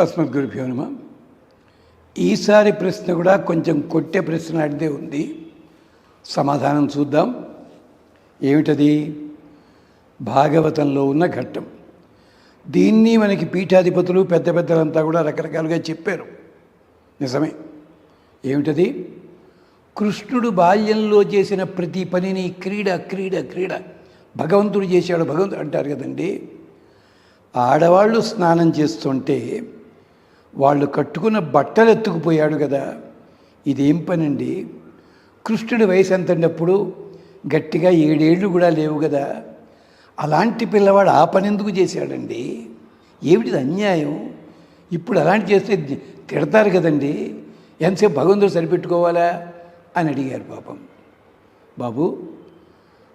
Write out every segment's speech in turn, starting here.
అస్మద్గురుభ్యో నమః. ఈసారి ప్రశ్న కూడా కొంచెం కొట్టే ప్రశ్న అడితే ఉంది. సమాధానం చూద్దాం. ఏమిటది? భాగవతంలో ఉన్న ఘట్టం. దీన్ని మనకి పీఠాధిపతులు పెద్ద పెద్దలంతా కూడా రకరకాలుగా చెప్పారు. నిజమే. ఏమిటది? కృష్ణుడు బాల్యంలో చేసిన ప్రతి పనిని క్రీడ క్రీడ క్రీడ భగవంతుడు చేశాడు, భగవంతుడు అంటారు కదండి. ఆడవాళ్ళు స్నానం చేస్తుంటే వాళ్ళు కట్టుకున్న బట్టలు ఎత్తుకుపోయాడు కదా. ఇదేం పనండి? కృష్ణుడి వయసు ఎంతన్నప్పుడు గట్టిగా 7 ఏళ్ళు కూడా లేవు కదా. అలాంటి పిల్లవాడు ఆ పని ఎందుకు చేశాడండి? ఏమిటిది అన్యాయం? ఇప్పుడు అలాంటి చేస్తే తిడతారు కదండి. ఎంతసేపు భగవంతుడు సరిపెట్టుకోవాలా అని అడిగారు. పాపం బాబు,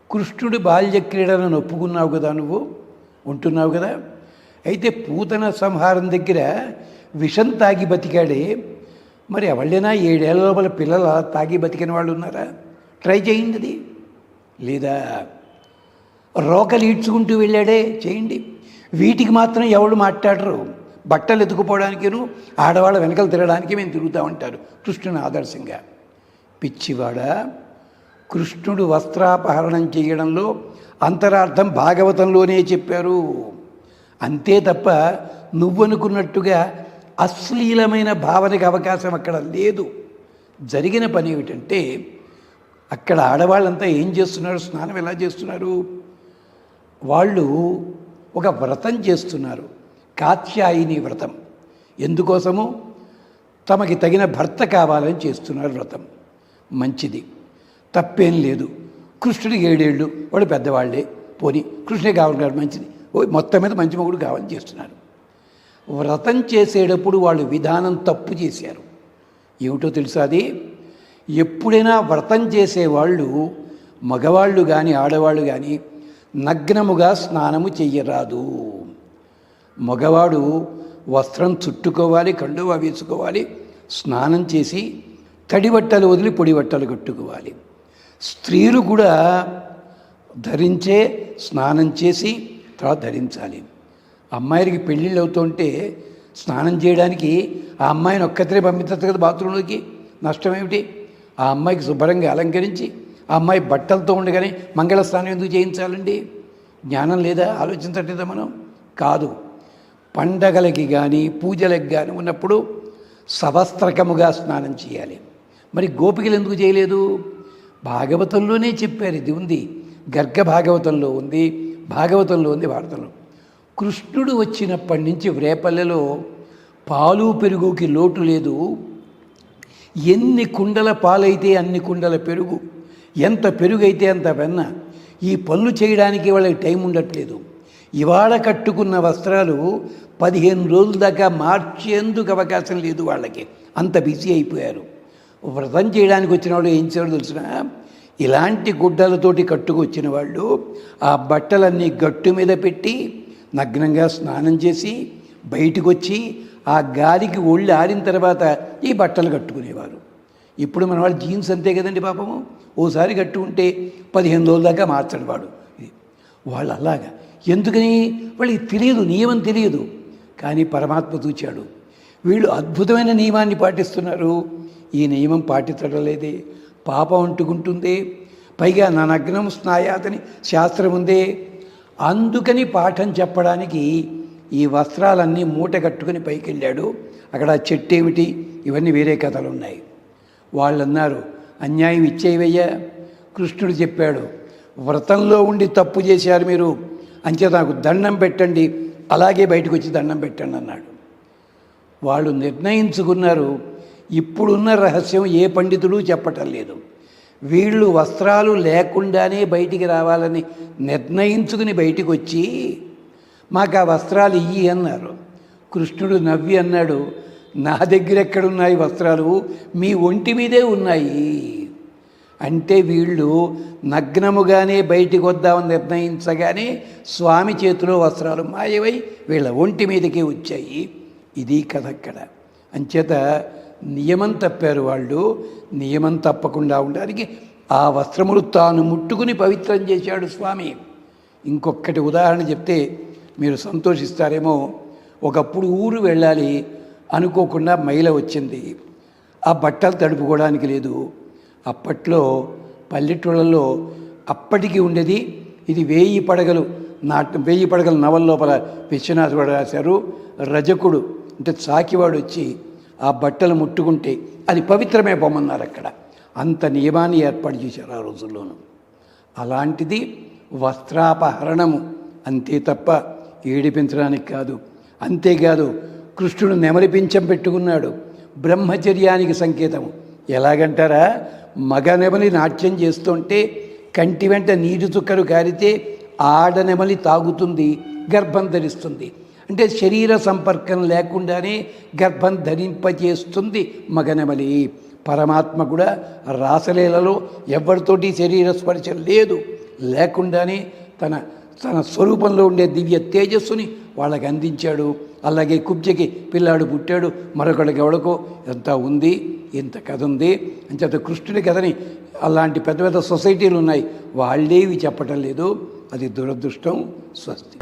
కృష్ణుడి బాల్య క్రీడలను ఒప్పుకున్నావు కదా, నువ్వు ఉంటున్నావు కదా. అయితే పూతన సంహారం దగ్గర విషం తాగి బతికాడే, మరి ఎవళ్ళైనా 7 ఏళ్ల లోపల పిల్లలు తాగి బతికిన వాళ్ళు ఉన్నారా? ట్రై చేయండి. అది లేదా రోకలు ఈడ్చుకుంటూ వెళ్ళాడే, చేయండి. వీటికి మాత్రం ఎవరు మాట్లాడరు. బట్టలు ఎత్తుకుపోవడానికిను ఆడవాళ్ళ వెనకలు తిరగడానికి మేము తిరుగుతూ ఉంటారు కృష్ణుని ఆదర్శంగా. పిచ్చివాడ, కృష్ణుడు వస్త్రాపహరణం చేయడంలో అంతరార్థం భాగవతంలోనే చెప్పారు. అంతే తప్ప నువ్వనుకున్నట్టుగా అశ్లీలమైన భావనకి అవకాశం అక్కడ లేదు. జరిగిన పని ఏమిటంటే, అక్కడ ఆడవాళ్ళంతా ఏం చేస్తున్నారు? స్నానం ఎలా చేస్తున్నారు? వాళ్ళు ఒక వ్రతం చేస్తున్నారు, కాత్యాయిని వ్రతం. ఎందుకోసము? తమకి తగిన భర్త కావాలని చేస్తున్నారు వ్రతం. మంచిది, తప్పేం లేదు. కృష్ణుడికి 7 ఏళ్ళు, వాడు పెద్దవాళ్ళే, పోని కృష్ణుడే కావాలి, మంచిది. మొత్తం మీద మంచి మొగుడు కావాలని చేస్తున్నారు. వ్రతం చేసేటప్పుడు వాళ్ళు విధానం తప్పు చేశారు. ఏమిటో తెలుసా? అది ఎప్పుడైనా వ్రతం చేసేవాళ్ళు, మగవాళ్ళు కానీ ఆడవాళ్ళు కానీ, నగ్నముగా స్నానము చెయ్యరాదు. మగవాడు వస్త్రం చుట్టుకోవాలి, కండువా వేసుకోవాలి, స్నానం చేసి తడి బట్టలు వదిలి పొడి బట్టలు కట్టుకోవాలి. స్త్రీలు కూడా ధరించే స్నానం చేసి తర్వాత ధరించాలి. అమ్మాయికి పెళ్ళిళ్ళు అవుతుంటే స్నానం చేయడానికి ఆ అమ్మాయిని ఒక్కతనే పంపించచ్చు కదా బాత్రూంలోకి. నష్టం ఏమిటి? ఆ అమ్మాయికి శుభ్రంగా అలంకరించి ఆ అమ్మాయి బట్టలతో ఉండగానే మంగళ స్నానం ఎందుకు చేయించాలండి? జ్ఞానం లేదా? ఆలోచించట్లేదా మనం? కాదు. పండగలకి కానీ పూజలకు కానీ ఉన్నప్పుడు సవస్త్రకముగా స్నానం చేయాలి. మరి గోపికలు ఎందుకు చేయలేదు? భాగవతంలోనే చెప్పారు. ఇది ఉంది, గర్గ భాగవతంలో ఉంది, భాగవతంలో ఉంది, భారతంలో. కృష్ణుడు వచ్చినప్పటి నుంచి రేపల్లెలో పాలు పెరుగుకి లోటు లేదు. ఎన్ని కుండల పాలైతే అన్ని కుండల పెరుగు, ఎంత పెరుగైతే అంత వెన్న. ఈ పనులు చేయడానికి వాళ్ళకి టైం ఉండట్లేదు. ఇవాళ కట్టుకున్న వస్త్రాలు 15 రోజుల దాకా మార్చేందుకు అవకాశం లేదు వాళ్ళకి. అంత బిజీ అయిపోయారు. వ్రతం చేయడానికి వచ్చిన వాళ్ళు ఏం చేయాలో తెలిసిన, ఇలాంటి గుడ్డలతోటి కట్టుకొచ్చిన వాళ్ళు ఆ బట్టలన్నీ గట్టు మీద పెట్టి నగ్నంగా స్నానం చేసి బయటకు వచ్చి ఆ గాలికి ఒళ్ళు ఆరిన తర్వాత ఈ బట్టలు కట్టుకునేవారు. ఇప్పుడు మన వాళ్ళు జీన్స్ అంతే కదండి పాపము. ఓసారి కట్టుకుంటే 15 రోజుల దాకా మార్చడు వాడు. వాళ్ళు అలాగా. ఎందుకని? వాళ్ళకి తెలియదు, నియమం తెలియదు. కానీ పరమాత్మ చూచాడు, వీళ్ళు అద్భుతమైన నియమాన్ని పాటిస్తున్నారు. ఈ నియమం పాటించడం లేదే, పాపం అంటుకుంటుంది. పైగా నా నగ్నం స్నాయాతని శాస్త్రం ఉందే. అందుకని పాఠం చెప్పడానికి ఈ వస్త్రాలన్నీ మూట కట్టుకుని పైకి వెళ్ళాడు. అక్కడ చెట్టు ఏమిటి, ఇవన్నీ వేరే కథలు ఉన్నాయి. వాళ్ళు అన్నారు, అన్యాయం ఇచ్చేవయ్యా. కృష్ణుడు చెప్పాడు, వ్రతంలో ఉండి తప్పు చేశారు మీరు, అంచేత నాకు దండం పెట్టండి, అలాగే బయటకు వచ్చి దండం పెట్టండి అన్నాడు. వాళ్ళు నిర్ణయించుకున్నారు. ఇప్పుడున్న రహస్యం ఏ పండితుడు చెప్పటం లేదు. వీళ్ళు వస్త్రాలు లేకుండానే బయటికి రావాలని నిర్ణయించుకుని బయటికి వచ్చి మాకు ఆ వస్త్రాలు ఇయ్యి అన్నారు. కృష్ణుడు నవ్వి అన్నాడు, నా దగ్గర ఎక్కడున్నాయి వస్త్రాలు? మీ ఒంటి మీదే ఉన్నాయి. అంటే వీళ్ళు నగ్నముగానే బయటికి వద్దామని నిర్ణయించగానే స్వామి చేతిలో వస్త్రాలు మాయమై వీళ్ళ ఒంటి మీదకే వచ్చాయి. ఇది కథ అక్కడ. అంచేత నియమం తప్పారు వాళ్ళు. నియమం తప్పకుండా ఉండడానికి ఆ వస్త్రములు తాను ముట్టుకుని పవిత్రం చేశాడు స్వామి. ఇంకొకటి ఉదాహరణ చెప్తే మీరు సంతోషిస్తారేమో. ఒకప్పుడు ఊరు వెళ్ళాలి అనుకోకుండా మైల వచ్చింది. ఆ బట్టలు తడుపుకోవడానికి లేదు. అప్పట్లో పల్లెటూళ్ళలో అప్పటికి ఉండేది ఇది 1000 పడగలు 1000 పడగల నవల లోపల విశ్వనాథ్ వాడు రాశారు. రజకుడు అంటే చాకివాడు వచ్చి ఆ బట్టలు ముట్టుకుంటే అది పవిత్రమే పొమ్మన్నారు. అక్కడ అంత నియమాన్ని ఏర్పాటు చేశారు ఆ రోజుల్లోనూ. అలాంటిది వస్త్రాపహరణము, అంతే తప్ప ఏడిపించడానికి కాదు. అంతేకాదు కృష్ణుడు నెమలి పింఛం పెట్టుకున్నాడు, బ్రహ్మచర్యానికి సంకేతము. ఎలాగంటారా, మగ నెమలి నాట్యం చేస్తుంటే కంటి వెంట నీటి చుక్కలు కారితే ఆడనెమలి తాగుతుంది, గర్భం ధరిస్తుంది. అంటే శరీర సంపర్కం లేకుండానే గర్భం ధరింపచేస్తుంది మగనెమలి. పరమాత్మ కూడా రాసలీలలో ఎవరితోటి శరీర స్పర్శ లేకుండానే తన స్వరూపంలో ఉండే దివ్య తేజస్సుని వాళ్ళకి అందించాడు. అలాగే కుబ్జకి పిల్లాడు పుట్టాడు, మరొకడికి ఎవడికో ఎంత ఉంది, ఇంత కథ ఉంది. అంచేత కృష్ణుడి కథని అలాంటి పెద్ద పెద్ద సొసైటీలు ఉన్నాయి, వాళ్ళేవి చెప్పటం లేదు. అది దురదృష్టం. స్వస్తి.